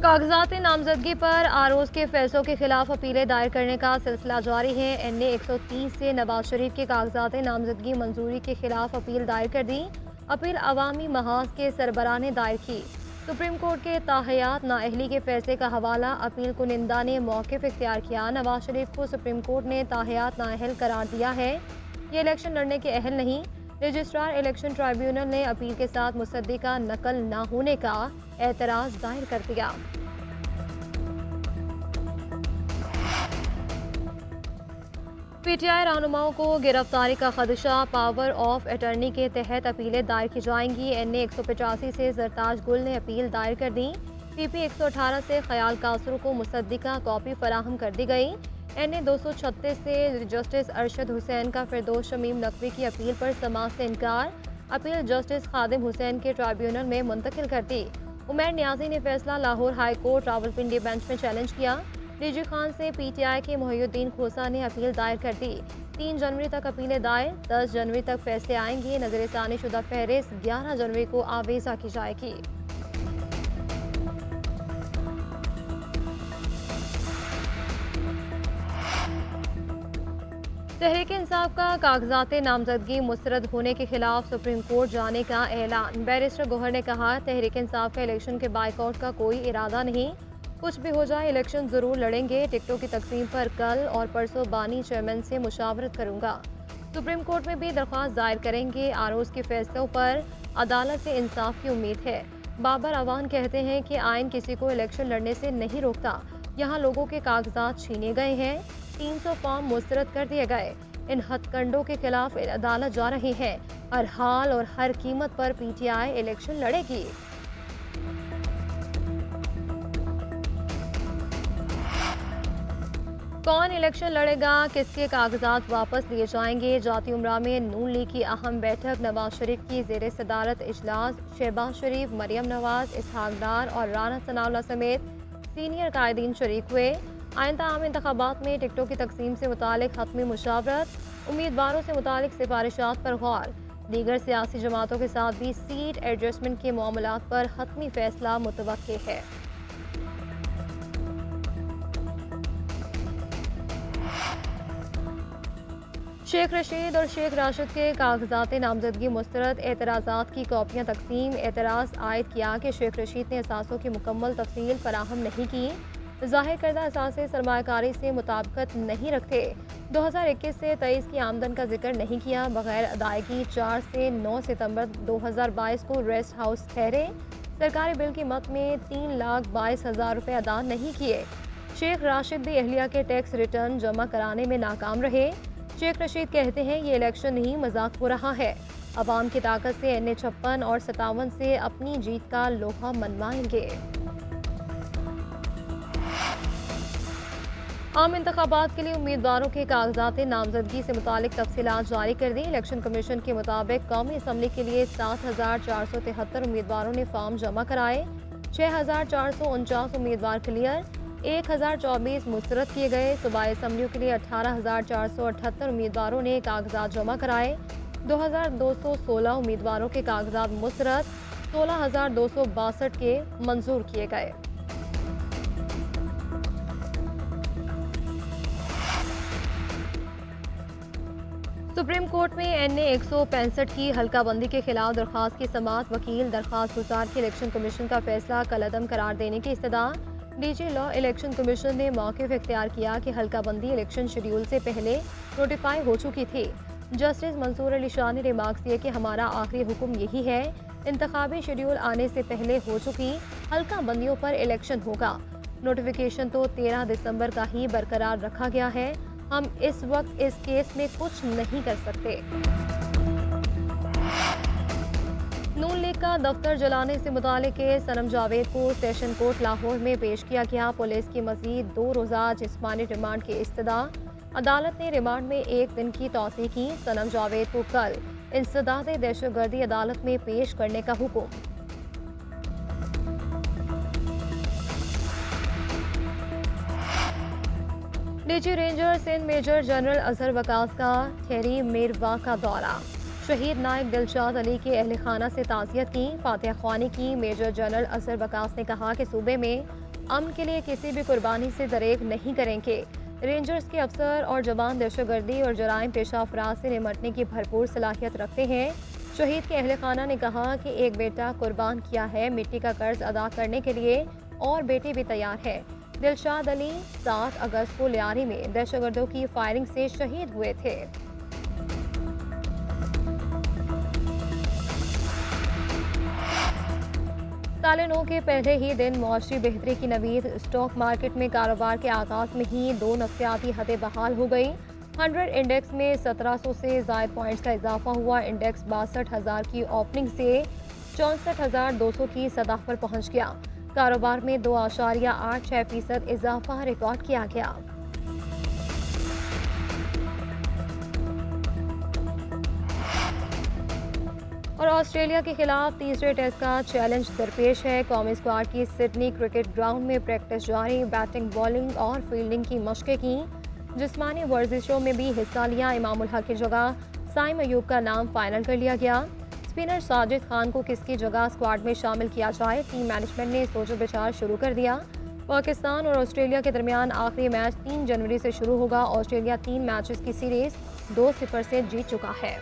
कागजात नामजदगी पर आरोज के फैसलों के खिलाफ अपीलें दायर करने का सिलसिला जारी है। एनए 130 से नवाज शरीफ के कागजात नामजदगी मंजूरी के खिलाफ अपील दायर कर दी। अपील अवामी महाज के सरबराह ने दायर की। सुप्रीम कोर्ट के ताहयात नाअहली के फैसले का हवाला अपील कुनिंदा ने मौक़िफ़ इख्तियार किया। नवाज शरीफ को सुप्रीम कोर्ट ने ताहयात नाअहल करार दिया है। ये इलेक्शन लड़ने के अहल नहीं। रजिस्ट्रार इलेक्शन ट्राइब्यूनल ने अपील के साथ मुसद्दिका नकल न होने का एतराज दायर कर दिया। पीटीआई रहनुमाओं को गिरफ्तारी का खदशा, पावर ऑफ अटर्नी के तहत अपीलें दायर की जाएंगी। एनए 185 से जरताज गुल ने अपील दायर कर दी। पीपी 118 से ख्याल कासरू को मुसद्दिका कॉपी फराहम कर दी गई। एनए 236 से जस्टिस अरशद हुसैन का फिरदौस शमीम नकवी की अपील पर समाअत से इनकार। अपील जस्टिस खादिम हुसैन के ट्राइब्यूनल में मुंतकिल कर दी। उमैर नियाजी ने फैसला Lahore high court Rawalpindi bench में चैलेंज किया। डीजी खान से पीटीआई के मोहिउद्दीन खोसा ने अपील दायर कर दी। 3 जनवरी तक अपीलें दायर, 10 जनवरी तक फैसले आएंगे। नजरसानी शुदा फहरिस्त 11 जनवरी को आवेजा की जाएगी। तहरीक इंसाफ का कागजात नामजदगी मुस्तरद होने के खिलाफ सुप्रीम कोर्ट जाने का ऐलान। बैरिस्टर गोहर ने कहा, तहरीक इंसाफ का इलेक्शन के बाइकआउट का कोई इरादा नहीं। कुछ भी हो जाए इलेक्शन जरूर लड़ेंगे। टिकटों की तकसीम पर कल और परसों बानी चेयरमैन से मुशावरत करूंगा। सुप्रीम कोर्ट में भी दरख्वास्त दायर करेंगे। आरोज के फैसलों पर अदालत से इंसाफ की उम्मीद है। बाबर अवान कहते हैं कि आइन किसी को इलेक्शन लड़ने से नहीं रोकता। यहाँ लोगों के कागजात छीने गए हैं। 300 फॉर्म मुस्तरद कर दिए गए। इन हथकंडों के खिलाफ अदालत जा रही है। हर हाल और हर कीमत पर पीटीआई इलेक्शन लड़ेगी। कौन इलेक्शन लड़ेगा, किसके कागजात वापस लिए जाएंगे। जाती उमरा में नून लीग की अहम बैठक। नवाज शरीफ की जेर सदारत इजलास। शहबाज शरीफ, मरियम नवाज, इसहाक डार और राना सनाउल्लाह समेत सीनियर कायदीन शरीक हुए। आइंदा आम इंतखाबात में टिकटों की तकसीम से मुतालिक हतमी मुशावरत। उम्मीदवारों से मुतालिक सिफारिशात पर गौर। दीगर सियासी जमातों के साथ भी सीट एडजस्टमेंट के मामलात पर हतमी फैसला मुतवक्के है। शेख रशीद और शेख राशिद के कागजात नामजदगी मुस्तरद। एतराज़ात की कॉपियाँ तकसीम। एतराज़ आयद किया कि शेख रशीद ने असासों की मुकम्मल तफसील फराहम नहीं की। ज़ाहिर करदा असासे सरमायाकारी से मुताबिकत नहीं रखते। 2021 से 23 की आमदन का जिक्र नहीं किया। बगैर अदायगी 4 से 9 सितंबर 2022 को रेस्ट हाउस ठहरे। सरकारी बिल की मद में 3,22,000 रुपये अदा नहीं किए। शेख राशिद भी अहलिया के टैक्स रिटर्न जमा कराने में नाकाम रहे। शेख रशीद कहते हैं ये इलेक्शन नहीं, मजाक हो रहा है। अवाम की ताकत से एनए 56 और 57 से अपनी जीत का लोहा मनवाएंगे। आम इंतखाबात के लिए उम्मीदवारों के कागजात नामजदगी से मुतालिक तफसीलात जारी कर दी। इलेक्शन कमीशन के मुताबिक कौमी असम्बली के लिए 7,473 उम्मीदवारों ने फॉर्म जमा कराए। 6,449 उम्मीदवार क्लियर, 1,024 मुस्तरद किए गए। सूबाई असम्बलियों के लिए 18,478 उम्मीदवारों ने कागजात जमा कराए। 2,216 उम्मीदवारों के कागजात मुस्तरद, 16,262 के मंजूर किए गए। सुप्रीम कोर्ट में एनए 165 की हल्काबंदी के खिलाफ दरख्वास्त की समाअत। वकील दरख्वास्त गुजार के इलेक्शन कमीशन का फैसला कलअदम करार देने की इस्तदा। डीजी लॉ इलेक्शन कमीशन ने मौक़िफ़ इख्तियार किया कि हल्काबंदी इलेक्शन शेड्यूल से पहले नोटिफाई हो चुकी थी। जस्टिस मंसूर अली शाह ने रिमार्क्स दिए कि हमारा आखिरी हुक्म यही है, इंतखाबी शेड्यूल आने से पहले हो चुकी हल्काबंदियों पर इलेक्शन होगा। नोटिफिकेशन तो 13 दिसंबर का ही बरकरार रखा गया है। हम इस वक्त इस केस में कुछ नहीं कर सकते। नून लीग का दफ्तर जलाने से मुतालिक केस सनम जावेद को सेशन कोर्ट लाहौर में पेश किया गया। पुलिस की मजीद 2 रोज़ा जिस्मानी रिमांड की इस्तदा। अदालत ने रिमांड में 1 दिन की तौसीह की। सनम जावेद को कल इंसदाद दहशतगर्दी अदालत में पेश करने का हुक्म। DG ranger Sindh major general Azhar Waqas का ठहरी मेरवा का दौरा। शहीद नायक दिलशाद अली के अहल खाना से ताज़ियत की, फातिहा ख्वानी की। मेजर जनरल असर बकास ने कहा कि सूबे में अमन के लिए किसी भी कुर्बानी से दरेग नहीं करेंगे। रेंजर्स के अफसर और जवान दहशतगर्दी और जराइम पेशा अफराद से निमटने की भरपूर सलाहियत रखते हैं। शहीद के अहल खाना ने कहा कि एक बेटा कुर्बान किया है, मिट्टी का कर्ज अदा करने के लिए और बेटे भी तैयार है। दिलशाद अली 7 अगस्त को लियारी में दहशतगर्दों की फायरिंग से शहीद हुए थे। साल नौ के पहले ही दिन मुआशरी बेहतरी की नवीद। स्टॉक मार्केट में कारोबार के आगाज में ही 2 नफ्सियाती हदें बहाल हो गई। 100 इंडेक्स में 1700 से जायद पॉइंट्स का इजाफा हुआ। इंडेक्स 62,000 की ओपनिंग से 64,200 की सतह पर पहुंच गया। कारोबार में 2.86% इजाफा रिकॉर्ड किया गया। और ऑस्ट्रेलिया के खिलाफ तीसरे टेस्ट का चैलेंज दरपेश है। कौमी स्क्वाड की सिडनी क्रिकेट ग्राउंड में प्रैक्टिस जारी। बैटिंग, बॉलिंग और फील्डिंग की मशकें की। जिस्मानी वर्जिशों में भी हिस्सा लिया। इमाम उल हक की जगह साइम अयूब का नाम फाइनल कर लिया गया। स्पिनर साजिद खान को किसकी जगह स्क्वाड में शामिल किया जाए, टीम मैनेजमेंट ने सोचो विचार शुरू कर दिया। पाकिस्तान और ऑस्ट्रेलिया के दरमियान आखिरी मैच 3 जनवरी से शुरू होगा। ऑस्ट्रेलिया 3 मैचेस की सीरीज 2-0 से जीत चुका है।